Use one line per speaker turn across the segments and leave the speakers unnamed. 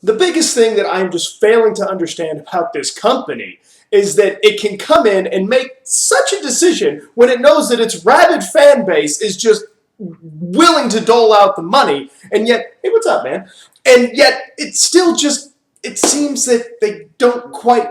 The biggest thing that I'm just failing to understand about this company is that it can come in and make such a decision when it knows that its rabid fan base is just willing to dole out the money, and yet, hey, what's up, man? And yet, it's still just, it seems that they don't quite...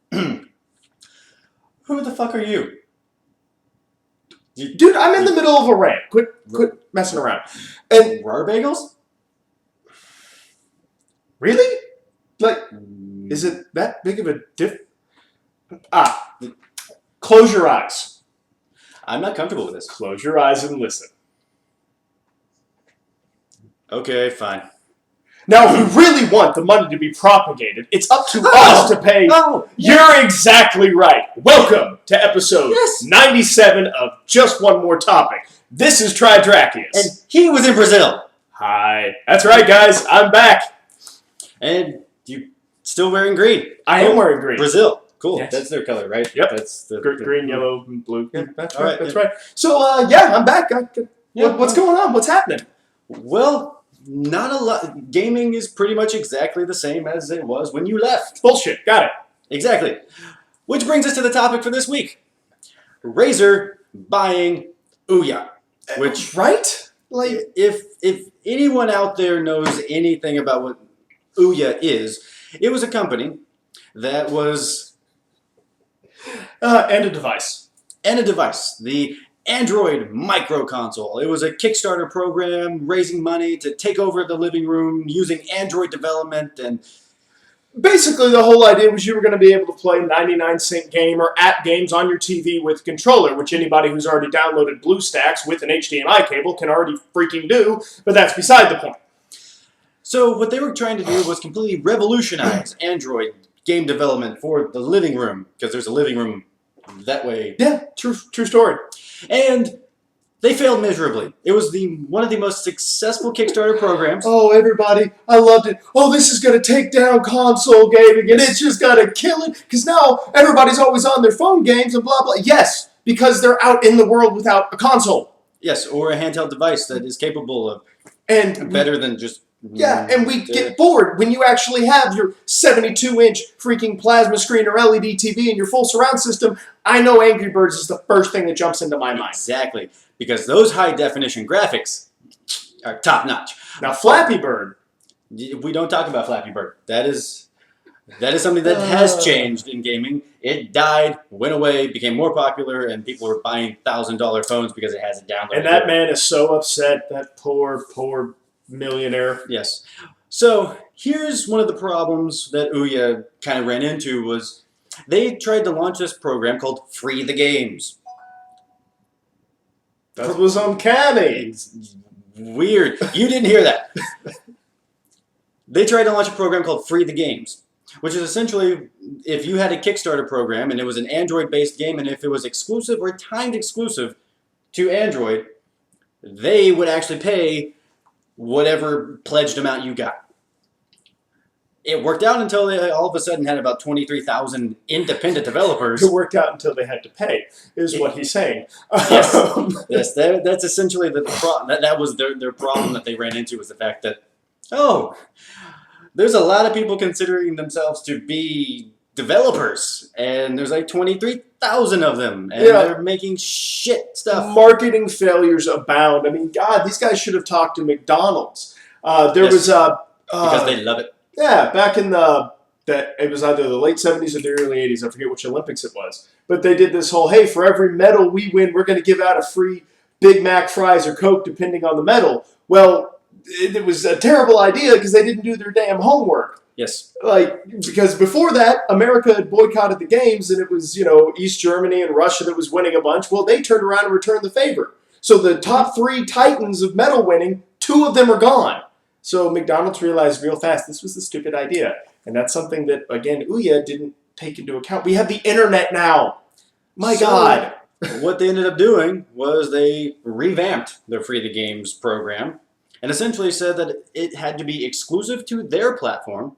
Who the fuck are you?
Dude, I'm in the middle of a rant. Quit messing around. And
Rar bagels?
really? Like, is it that big of a diff? Close your eyes.
I'm not comfortable with this.
Close your eyes and listen.
Okay, fine.
Now, if we really want the money to be propagated, it's up to us to pay.
Oh,
You're exactly right. Welcome to episode 97 of Just One More Topic. This is Tridrachius.
And he was in Brazil.
Hi. That's right, guys. I'm back.
And you still wearing green.
I am wearing green.
Brazil. Cool.
Yes.
That's their color, right?
Yep.
That's the
Green, yellow, and blue. Yeah, that's
All
right.
right,
That's
yeah.
right. So, I'm back. What's going on? What's happening?
Well, not a lot. Gaming is pretty much exactly the same as it was when you left.
Bullshit. Got it.
Exactly. Which brings us to the topic for this week. Razer buying Ouya. Which,
right? Like,
if anyone out there knows anything about what Ouya is, it was a company that was...
and a device.
And a device. The Android micro console. It was a Kickstarter program raising money to take over the living room using Android development, and
basically the whole idea was you were going to be able to play 99-cent game or app games on your TV with a controller, which anybody who's already downloaded BlueStacks with an HDMI cable can already freaking do, but that's beside the point.
So what they were trying to do was completely revolutionize Android game development for the living room, because there's a living room that way.
Yeah, true story.
And they failed miserably. It was one of the most successful Kickstarter programs.
Oh, everybody, I loved it. Oh, this is going to take down console gaming, and it's just going to kill it, because now everybody's always on their phone games and blah, blah. Yes, because they're out in the world without a console.
Yes, or a handheld device that is capable of
and
better than just...
Yeah, and we get bored when you actually have your 72-inch freaking plasma screen or LED TV and your full surround system. I know Angry Birds is the first thing that jumps into my mind.
Exactly, because those high-definition graphics are top-notch.
Now, Flappy Bird.
We don't talk about Flappy Bird. That is something that has changed in gaming. It died, went away, became more popular, and people were buying $1,000 phones because it has it downloaded.
And that man is so upset, that poor millionaire.
Yes. So here's one of the problems that Ouya kind of ran into was they tried to launch this program called Free the Games.
That was uncanny.
It's weird. You didn't hear that. They tried to launch a program called Free the Games, which is essentially if you had a Kickstarter program and it was an Android-based game, and if it was exclusive or timed exclusive to Android, they would actually pay whatever pledged amount you got. It worked out until they all of a sudden had about 23,000 independent developers.
It worked out until they had to pay, is what he's saying.
Yes, that's essentially the problem. That was their problem that they ran into, was the fact that, there's a lot of people considering themselves to be developers, and there's like 23,000 of them, and they're making shit stuff.
Marketing failures abound. I mean, God, these guys should have talked to McDonald's. Because
they love it.
Yeah, back in it was either the late 70s or the early 80s. I forget which Olympics it was. But they did this whole, hey, for every medal we win, we're going to give out a free Big Mac, fries, or Coke, depending on the medal. Well, it was a terrible idea because they didn't do their damn homework.
Yes.
Because before that, America had boycotted the games, and it was, East Germany and Russia that was winning a bunch. Well, they turned around and returned the favor. So the top 3 titans of medal winning, 2 of them are gone. So McDonald's realized real fast this was a stupid idea. And that's something that, again, Ouya didn't take into account. We have the internet now. My God.
What they ended up doing was they revamped their Free the Games program and essentially said that it had to be exclusive to their platform,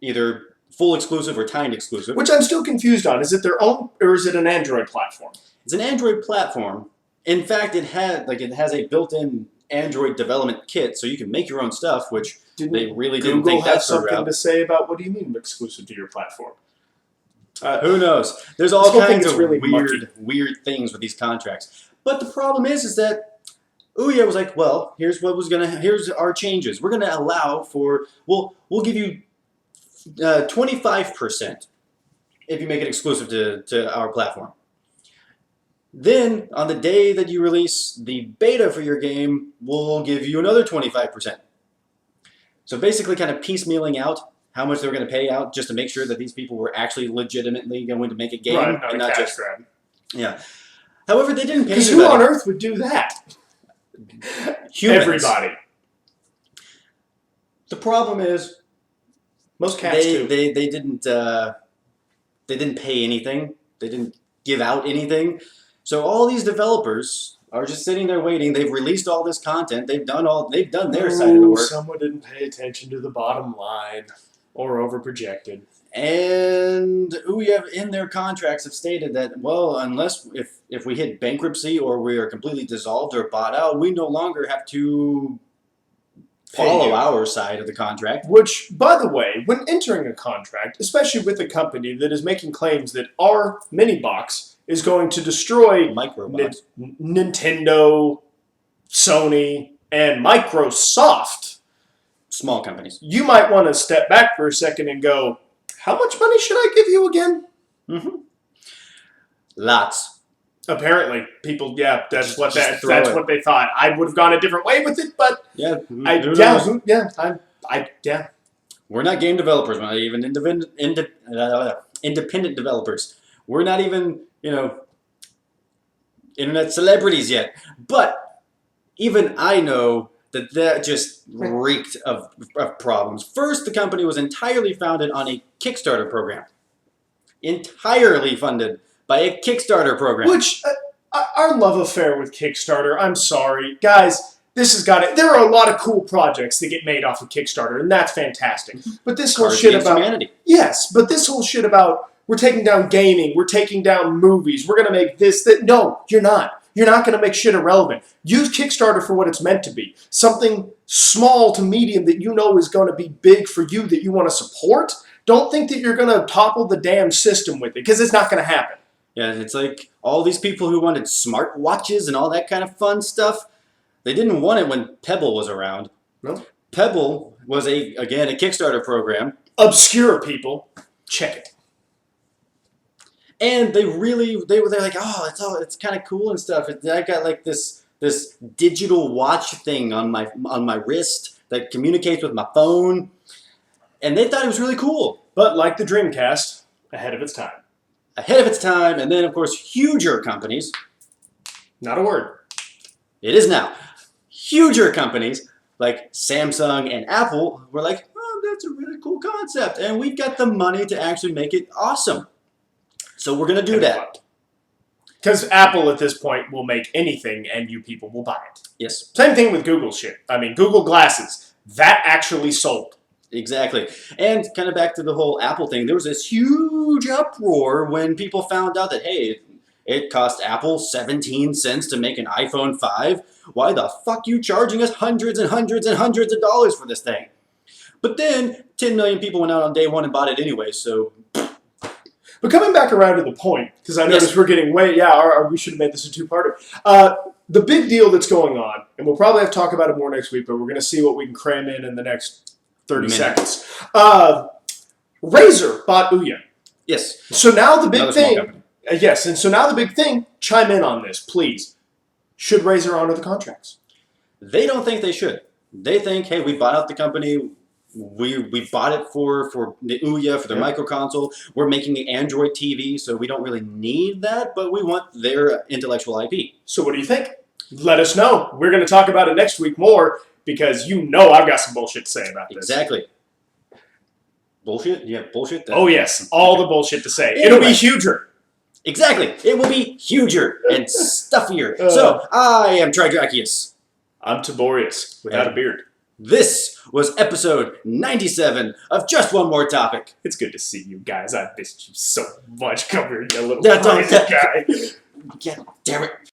either full exclusive or timed exclusive.
Which I'm still confused on. Is it their own, or is it an Android platform?
It's an Android platform. In fact, it has a built-in Android development kit, so you can make your own stuff, which they really
Google
didn't think
have
that's the
something
route.
to say about what do you mean exclusive to your platform?
Who knows? There's
this
all
whole thing
kinds
is
of
really
weird things with these contracts. But the problem is that Ouya was like, well, here's our changes. We're gonna allow for we'll give you 25% if you make it exclusive to our platform. Then on the day that you release the beta for your game, we'll give you another 25%. So basically, kind of piecemealing out how much they were going to pay out just to make sure that these people were actually legitimately going to make a game,
Right,
and
not
not
cash
just
grab.
yeah. However, they didn't pay
Because
anybody.
who on earth would do that?
Humans.
Everybody.
The problem is
Most cats do.
they didn't pay anything. They didn't give out anything. So all these developers are just sitting there waiting. They've released all this content. They've done their side of the work.
Someone didn't pay attention to the bottom line or overprojected.
And Ouya in their contracts have stated that, well, unless if we hit bankruptcy or we are completely dissolved or bought out, we no longer have to follow our side of the contract.
Which, by the way, when entering a contract, especially with a company that is making claims that our mini box is going to destroy
Microbots.
Nintendo, Sony, and Microsoft,
Small companies.
you might want to step back for a second and go, how much money should I give you again?
Mm-hmm. Lots.
Apparently, people, that's what
Just throw it.
what they thought. I would have gone a different way with it, but
Yeah.
yeah.
We're not game developers. We're not even independent developers. We're not even, internet celebrities yet. But even I know that just reeked of problems. First, the company was entirely founded on a Kickstarter program. Entirely funded by a Kickstarter program.
Which, our love affair with Kickstarter, I'm sorry. Guys, this has got it. There are a lot of cool projects that get made off of Kickstarter, and that's fantastic. But this whole
Cards
shit
Against
about...
Humanity.
Yes, but this whole shit about we're taking down gaming, we're taking down movies, we're going to make this, that... No, you're not. You're not going to make shit irrelevant. Use Kickstarter for what it's meant to be. Something small to medium that you know is going to be big for you that you want to support. Don't think that you're going to topple the damn system with it, because it's not going to happen.
Yeah, it's like all these people who wanted smart watches and all that kind of fun stuff, they didn't want it when Pebble was around.
No.
Pebble was, a Kickstarter program.
Obscure people, check it.
And they're like, oh, it's kind of cool and stuff. I got like this digital watch thing on my wrist that communicates with my phone, and they thought it was really cool.
But like the Dreamcast, ahead of its time.
Ahead of its time, and then of course huger companies.
Not a word.
It is now. Huger companies like Samsung and Apple were like, oh, that's a really cool concept, and we've got the money to actually make it awesome. So we're going to do that.
Because Apple at this point will make anything and you people will buy it.
Yes.
Same thing with Google shit. I mean, Google Glasses. That actually sold.
Exactly. And kind of back to the whole Apple thing, there was this huge uproar when people found out that, hey, it cost Apple 17 cents to make an iPhone 5. Why the fuck you charging us hundreds and hundreds and hundreds of dollars for this thing? But then 10 million people went out on day one and bought it anyway, so...
But coming back around to the point, because I noticed we're getting way, we should have made this a two-parter. The big deal that's going on, and we'll probably have to talk about it more next week, but we're going to see what we can cram in the next 30 seconds. Razer bought Ouya.
Yes.
So now the big thing...
company.
Yes, and so now the big thing, chime in on this, please. Should Razer honor the contracts?
They don't think they should. They think, hey, we bought out the company... We bought it for the Ouya, for their micro console. We're making the Android TV, so we don't really need that, but we want their intellectual IP.
So what do you think? Let us know. We're going to talk about it next week more, because you know I've got some bullshit to say about this.
Exactly. Bullshit? You have bullshit?
Oh yes, all the bullshit to say. It'll be huger.
Exactly. It will be huger and stuffier. So, I am Tridrachius.
I'm Tiborius, without a beard.
This was episode 97 of Just One More Topic.
It's good to see you guys. I missed you so much. Come here, you little
That's
crazy guy.
God damn it.